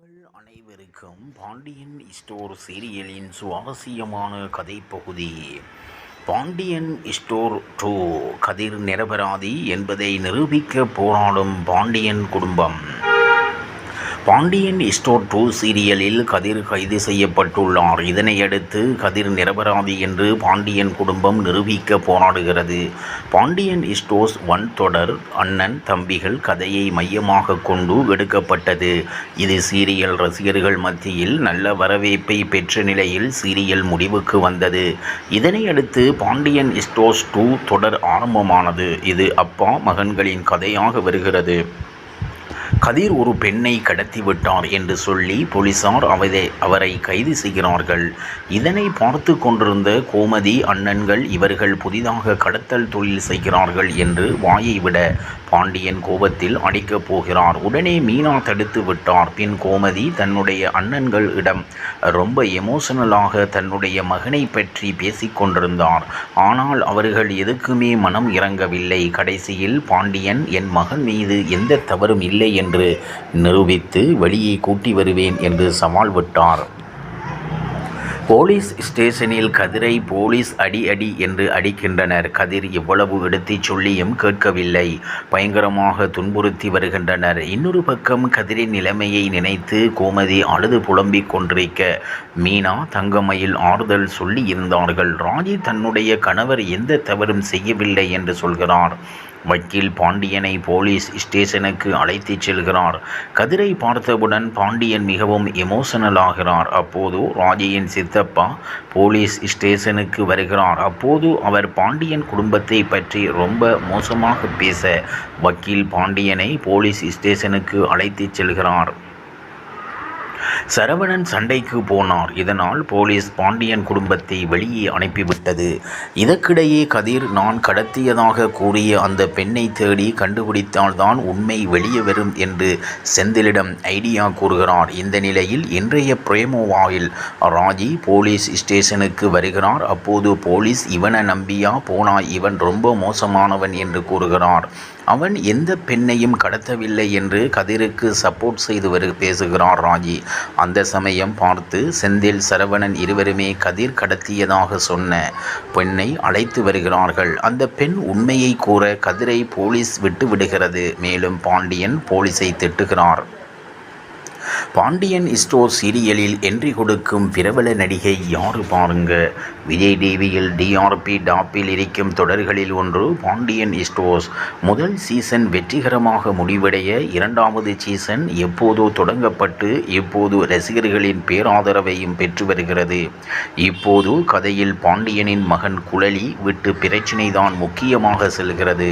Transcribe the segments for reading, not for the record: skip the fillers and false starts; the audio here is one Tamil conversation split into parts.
உங்கள் அனைவருக்கும் பாண்டியன் ஸ்டோர் சீரியலின் சுவாரஸ்யமான கதைப்பகுதி. பாண்டியன் ஸ்டோர் 2 கதிர் நிரபராதி என்பதை நிரூபிக்க போராடும் பாண்டியன் குடும்பம். பாண்டியன் ஸ்டோர் 2 சீரியலில் கதிர் கைது செய்யப்பட்டுள்ளார். இதனையடுத்து கதிர் நிரபராதி என்று பாண்டியன் குடும்பம் நிரூபிக்க போராடுகிறது. பாண்டியன் ஸ்டோர்ஸ் 1 தொடர் அண்ணன் தம்பிகள் கதையை மையமாக கொண்டு எடுக்கப்பட்டது. இது சீரியல் ரசிகர்கள் மத்தியில் நல்ல வரவேற்பை பெற்ற நிலையில் சீரியல் முடிவுக்கு வந்தது. இதனையடுத்து பாண்டியன் ஸ்டோர்ஸ் 2 தொடர் ஆரம்பமானது. இது அப்பா மகன்களின் கதையாக வருகிறது. கதிர் ஒரு பெண்ணை கடத்திவிட்டார் என்று சொல்லி போலீசார் அவரை கைது செய்கிறார்கள். இதனை பார்த்து கொண்டிருந்த கோமதி அண்ணன்கள் இவர்கள் புதிதாக கடத்தல் தொழில் செய்கிறார்கள் என்று வாயை விட பாண்டியன் கோபத்தில் அடிக்கப் போகிறார். உடனே மீனா தடுத்து விட்டார். பின் கோமதி தன்னுடைய அண்ணன்கள் இடம் ரொம்ப எமோஷனலாக தன்னுடைய மகனை பற்றி பேசிக்கொண்டிருந்தார். ஆனால் அவர்கள் எதுக்குமே மனம் இறங்கவில்லை. கடைசியில் பாண்டியன் என் மகன் மீது எந்த தவறும் இல்லை என்று நிரூபித்து வெளியே கூட்டி வருவேன் என்று சவால் விட்டார். போலீஸ் ஸ்டேஷனில் கதிரை போலீஸ் அடி என்று அடிக்கின்றனர். கதிர் எவ்வளவு எடுத்துச் சொல்லியும் கேட்கவில்லை. பயங்கரமாக துன்புறுத்தி வருகின்றனர். இன்னொரு பக்கம் கதிரின் நிலைமையை நினைத்து கோமதி அழுது புலம்பிக் கொண்டிருக்க மீனா தங்கமயில் ஆறுதல் சொல்லி இருந்தார்கள். ராஜி தன்னுடைய கணவர் எந்த தவறும் செய்யவில்லை என்று சொல்கிறார். வக்கீல் பாண்டியனை போலீஸ் ஸ்டேஷனுக்கு அழைத்துச் செல்கிறார். கதிரை பார்த்தவுடன் பாண்டியன் மிகவும் எமோஷனல் ஆகிறார். அப்போது ராஜியின் சித்தப்பா போலீஸ் ஸ்டேஷனுக்கு வருகிறார். அப்போது அவர் பாண்டியன் குடும்பத்தை பற்றி ரொம்ப மோசமாக பேச வக்கீல் பாண்டியனை போலீஸ் ஸ்டேஷனுக்கு அழைத்துச் செல்கிறார். சரவணன் சண்டைக்கு போனார். இதனால் போலீஸ் பாண்டியன் குடும்பத்தை வெளியே அனுப்பிவிட்டது. இதற்கிடையே கதிர் நான் கடத்தியதாக கூறிய அந்த பெண்ணை தேடி கண்டுபிடித்தால்தான் உண்மை வெளியே வரும் என்று செந்திலிடம் ஐடியா கூறுகிறார். இந்த நிலையில் இன்றைய பிரேமோவாவில் ராஜி போலீஸ் ஸ்டேஷனுக்கு வருகிறார். அப்போது போலீஸ் இவனை நம்பியா போனாய், இவன் ரொம்ப மோசமானவன் என்று கூறுகிறார். அவன் எந்த பெண்ணையும் கடத்தவில்லை என்று கதிருக்கு சப்போர்ட் செய்து பேசுகிறார் ராஜி. அந்த சமயம் பார்த்து செந்தில் சரவணன் இருவருமே கதிர் கடத்தியதாக சொன்ன பெண்ணை அழைத்து வருகிறார்கள். அந்த பெண் உண்மையை கூற கதிரை போலீஸ் விட்டு விடுகிறது. மேலும் பாண்டியன் போலீஸை திட்டுகிறார். பாண்டியன் ஸ்டோர் சீரியலில் என்ட்ரி கொடுக்கும் பிரபல நடிகை யாரு பாருங்க. விஜய் டிவியில் டிஆர்பி டாப்பில் இருக்கும் தொடர்களில் ஒன்று பாண்டியன் ஸ்டோர்ஸ். முதல் சீசன் வெற்றிகரமாக முடிவடைய இரண்டாவது சீசன் எப்போதோ தொடங்கப்பட்டு இப்போது ரசிகர்களின் பேராதரவையும் பெற்று வருகிறது. இப்போது கதையில் பாண்டியனின் மகன் குழலி விட்டு பிரச்சினைதான் முக்கியமாக செல்கிறது.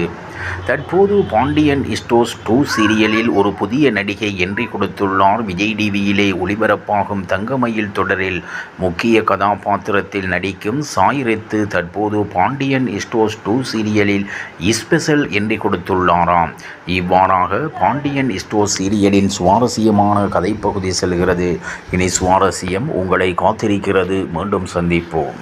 தற்போது பாண்டியன் ஸ்டோர்ஸ் 2 சீரியலில் ஒரு புதிய நடிகை என்ட்ரி கொடுத்துள்ளார். விஜய் டிவியிலே ஒளிபரப்பாகும் தங்கமயில் தொடரில் முக்கிய கதாபாத்திரத்தில் நடிக்கும் சாய் ரித்து தற்போது பாண்டியன் ஸ்டோர்ஸ் 2 சீரியலில் ஸ்பெஷல் என்ட்ரி கொடுத்துள்ளாராம். இவ்வாறாக பாண்டியன் ஸ்டோர்ஸ் சீரியலின் சுவாரஸ்யமான கதைப்பகுதி செல்கிறது. இனி சுவாரஸ்யம் உங்களை காத்திருக்கிறது. மீண்டும் சந்திப்போம்.